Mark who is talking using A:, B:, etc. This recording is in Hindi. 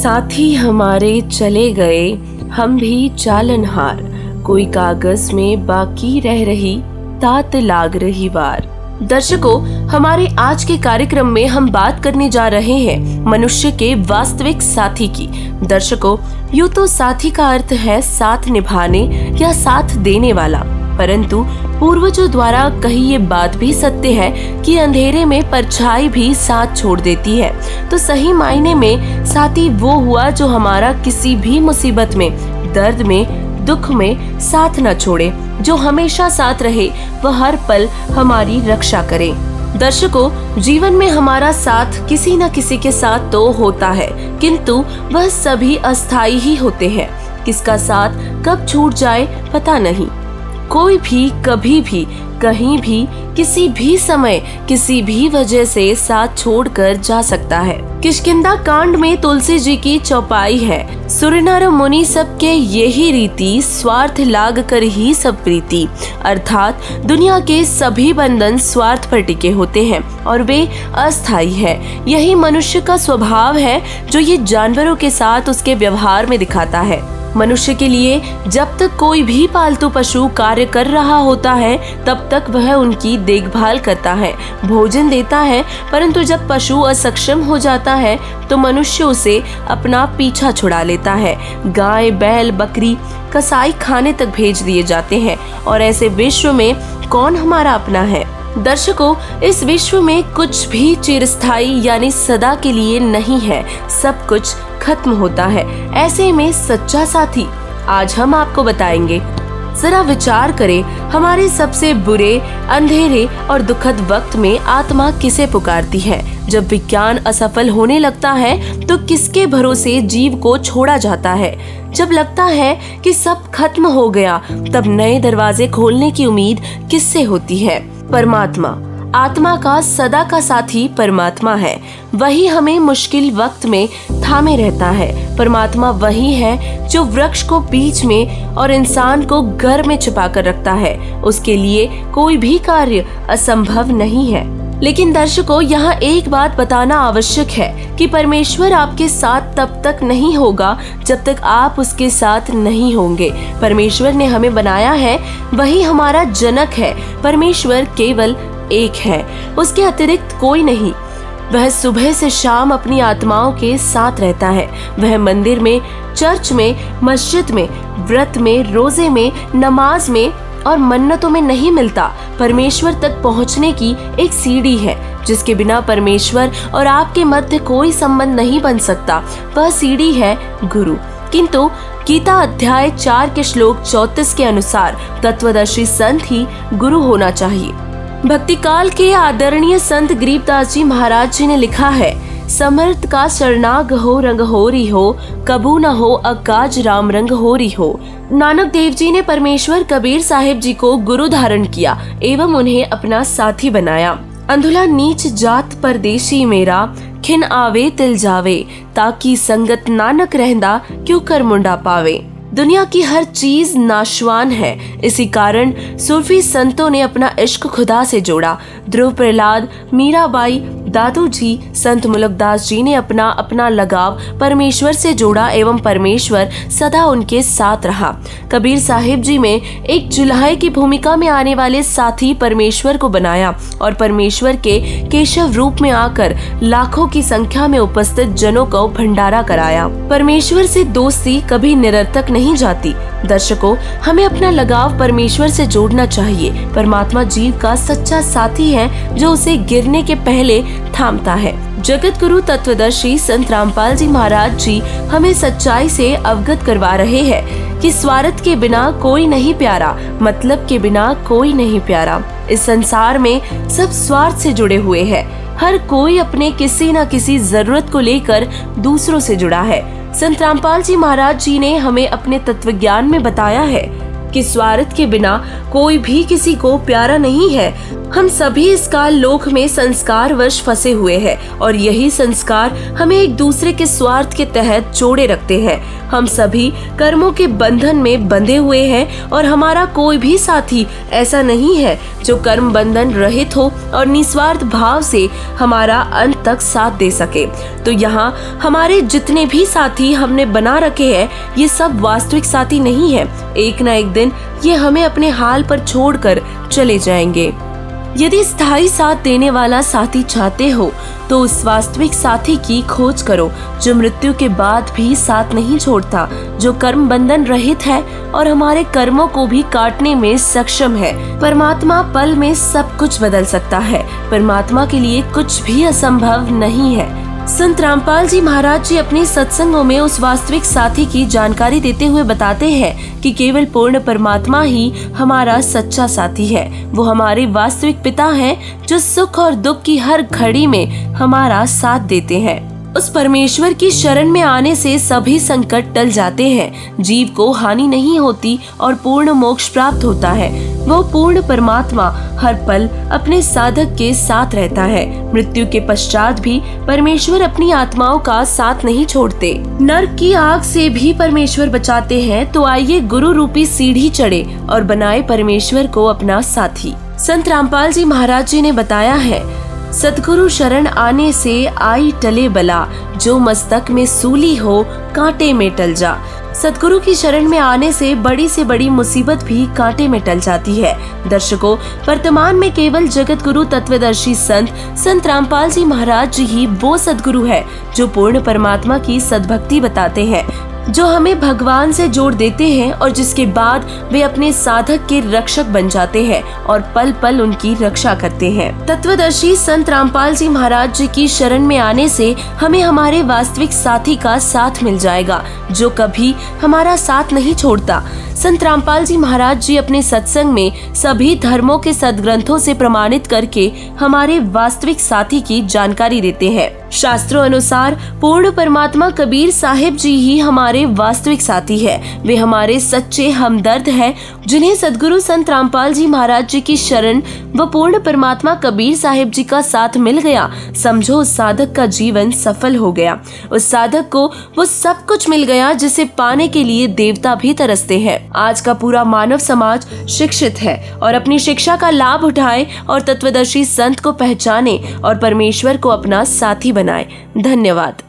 A: साथी हमारे चले गए, हम भी चालनहार, कोई कागज में बाकी रह रही, तात लाग रही वार। दर्शकों, हमारे आज के कार्यक्रम में हम बात करने जा रहे हैं मनुष्य के वास्तविक साथी की। दर्शकों, यूं तो साथी का अर्थ है साथ निभाने या साथ देने वाला, परंतु पूर्वजों द्वारा कही ये बात भी सत्य है कि अंधेरे में परछाई भी साथ छोड़ देती है। तो सही मायने में साथी वो हुआ जो हमारा किसी भी मुसीबत में, दर्द में, दुख में साथ न छोड़े, जो हमेशा साथ रहे, वह हर पल हमारी रक्षा करे। दर्शकों, जीवन में हमारा साथ किसी न किसी के साथ तो होता है, किंतु वह सभी अस्थायी ही होते हैं। किसका साथ कब छूट जाए पता नहीं। कोई भी कभी भी कहीं भी किसी भी समय किसी भी वजह से साथ छोड़कर जा सकता है। किष्किंधा कांड में तुलसी जी की चौपाई है, सुर नर मुनि सबके यही रीति, स्वार्थ लाग कर ही सब प्रीति। अर्थात दुनिया के सभी बंधन स्वार्थ पर टिके होते हैं और वे अस्थायी है। यही मनुष्य का स्वभाव है जो ये जानवरों के साथ उसके व्यवहार में दिखाता है। मनुष्य के लिए जब तक कोई भी पालतू पशु कार्य कर रहा होता है तब तक वह उनकी देखभाल करता है, भोजन देता है, परंतु जब पशु असक्षम हो जाता है तो मनुष्य उसे अपना पीछा छुड़ा लेता है। गाय, बैल, बकरी कसाई खाने तक भेज दिए जाते हैं और ऐसे विश्व में कौन हमारा अपना है। दर्शकों, इस विश्व में कुछ भी चिरस्थायी यानी सदा के लिए नहीं है, सब कुछ खत्म होता है। ऐसे में सच्चा साथी आज हम आपको बताएंगे। जरा विचार करें, हमारे सबसे बुरे, अंधेरे और दुखद वक्त में आत्मा किसे पुकारती है? जब विज्ञान असफल होने लगता है तो किसके भरोसे जीव को छोड़ा जाता है? जब लगता है कि सब खत्म हो गया तब नए दरवाजे खोलने की उम्मीद किससे होती है? परमात्मा। आत्मा का सदा का साथी परमात्मा है। वही हमें मुश्किल वक्त में थामे रहता है। परमात्मा वही है जो वृक्ष को बीच में और इंसान को घर में छिपा कर रखता है। उसके लिए कोई भी कार्य असंभव नहीं है। लेकिन दर्शकों, यहाँ एक बात बताना आवश्यक है कि परमेश्वर आपके साथ तब तक नहीं होगा जब तक आप उसके साथ नहीं होंगे। परमेश्वर ने हमें बनाया है, वही हमारा जनक है। परमेश्वर केवल एक है, उसके अतिरिक्त कोई नहीं। वह सुबह से शाम अपनी आत्माओं के साथ रहता है। वह मंदिर में, चर्च में, मस्जिद में, व्रत में, रोजे में, नमाज में और मन्नतों में नहीं मिलता। परमेश्वर तक पहुंचने की एक सीढ़ी है जिसके बिना परमेश्वर और आपके मध्य कोई संबंध नहीं बन सकता। वह सीढ़ी है गुरु। किंतु गीता अध्याय 4 के श्लोक 34 के अनुसार तत्वदर्शी संत ही गुरु होना चाहिए। भक्ति काल के आदरणीय संत गरीबदास जी महाराज जी ने लिखा है, समर्थ का शरणाग हो रंग होरी हो, कबू न हो अकाज राम रंग होरी हो। नानक देव जी ने परमेश्वर कबीर साहिब जी को गुरु धारण किया एवं उन्हें अपना साथी बनाया। अंधुला नीच जात परदेशी मेरा, खिन आवे तिल जावे, ताकि संगत नानक रहंदा क्यों कर मुंडा पावे। दुनिया की हर चीज नाशवान है, इसी कारण सूफी संतों ने अपना इश्क खुदा से जोड़ा। ध्रुव प्रहलाद, मीराबाई, दादू जी, संत मुलकदास जी ने अपना अपना लगाव परमेश्वर से जोड़ा एवं परमेश्वर सदा उनके साथ रहा। कबीर साहिब जी में एक जुल्हे की भूमिका में आने वाले साथी परमेश्वर को बनाया और परमेश्वर के केशव रूप में आकर लाखों की संख्या में उपस्थित जनों को भंडारा कराया। परमेश्वर से दोस्ती कभी निरर्थक नहीं जाती। दर्शकों, हमें अपना लगाव परमेश्वर से जोड़ना चाहिए। परमात्मा जीव का सच्चा साथी है जो उसे गिरने के पहले थामता है। जगत गुरु तत्वदर्शी संत रामपाल जी महाराज जी हमें सच्चाई से अवगत करवा रहे हैं कि स्वार्थ के बिना कोई नहीं प्यारा, मतलब के बिना कोई नहीं प्यारा। इस संसार में सब स्वार्थ से जुड़े हुए हैं। हर कोई अपने किसी न किसी जरूरत को लेकर दूसरों से जुड़ा है। संत रामपाल जी महाराज जी ने हमें अपने तत्वज्ञान में बताया है, कि स्वार्थ के बिना कोई भी किसी को प्यारा नहीं है। हम सभी इस काल लोक में संस्कार वश फंसे हुए हैं और यही संस्कार हमें एक दूसरे के स्वार्थ के तहत जोड़े रखते हैं। हम सभी कर्मों के बंधन में बंधे हुए हैं और हमारा कोई भी साथी ऐसा नहीं है जो कर्म बंधन रहित हो और निस्वार्थ भाव से हमारा अंत तक साथ दे सके। तो यहाँ हमारे जितने भी साथी हमने बना रखे हैं, ये सब वास्तविक साथी नहीं है। एक न एक दिन ये हमें अपने हाल पर छोड़कर चले जाएंगे। यदि स्थायी साथ देने वाला साथी चाहते हो तो उस वास्तविक साथी की खोज करो जो मृत्यु के बाद भी साथ नहीं छोड़ता, जो कर्म बंधन रहित है और हमारे कर्मों को भी काटने में सक्षम है। परमात्मा पल में सब कुछ बदल सकता है। परमात्मा के लिए कुछ भी असंभव नहीं है। संत रामपाल जी महाराज जी अपने सत्संगों में उस वास्तविक साथी की जानकारी देते हुए बताते हैं कि केवल पूर्ण परमात्मा ही हमारा सच्चा साथी है। वो हमारे वास्तविक पिता हैं जो सुख और दुख की हर घड़ी में हमारा साथ देते हैं। उस परमेश्वर की शरण में आने से सभी संकट टल जाते हैं, जीव को हानि नहीं होती और पूर्ण मोक्ष प्राप्त होता है। वो पूर्ण परमात्मा हर पल अपने साधक के साथ रहता है। मृत्यु के पश्चात भी परमेश्वर अपनी आत्माओं का साथ नहीं छोड़ते। नरक की आग से भी परमेश्वर बचाते हैं। तो आइए गुरु रूपी सीढ़ी चढ़े और बनाए परमेश्वर को अपना साथी। संत रामपाल जी महाराज जी ने बताया है, सतगुरु शरण आने से आई टले बला, जो मस्तक में सूली हो कांटे में टल जा। सतगुरु की शरण में आने से बड़ी मुसीबत भी कांटे में टल जाती है। दर्शकों, वर्तमान में केवल जगत गुरु तत्वदर्शी संत रामपाल जी महाराज जी ही वो सदगुरु है जो पूर्ण परमात्मा की सद्भक्ति बताते हैं, जो हमें भगवान से जोड़ देते हैं और जिसके बाद वे अपने साधक के रक्षक बन जाते हैं और पल पल उनकी रक्षा करते हैं। तत्वदर्शी संत रामपाल जी महाराज जी की शरण में आने से हमें हमारे वास्तविक साथी का साथ मिल जाएगा, जो कभी हमारा साथ नहीं छोड़ता। संत रामपाल जी महाराज जी अपने सत्संग में सभी धर्मों के सदग्रंथों से प्रमाणित करके हमारे वास्तविक साथी की जानकारी देते हैं। शास्त्रों अनुसार पूर्ण परमात्मा कबीर साहिब जी ही हमारे वास्तविक साथी है। वे हमारे सच्चे हमदर्द हैं, जिन्हें सदगुरु संत रामपाल जी महाराज जी की शरण व पूर्ण परमात्मा कबीर साहिब जी का साथ मिल गया। समझो उस साधक का जीवन सफल हो गया। उस साधक को वो सब कुछ मिल गया जिसे पाने के लिए देवता भी तरसते हैं। आज का पूरा मानव समाज शिक्षित है और अपनी शिक्षा का लाभ उठाए और तत्वदर्शी संत को पहचाने और परमेश्वर को अपना साथी बनाए। धन्यवाद।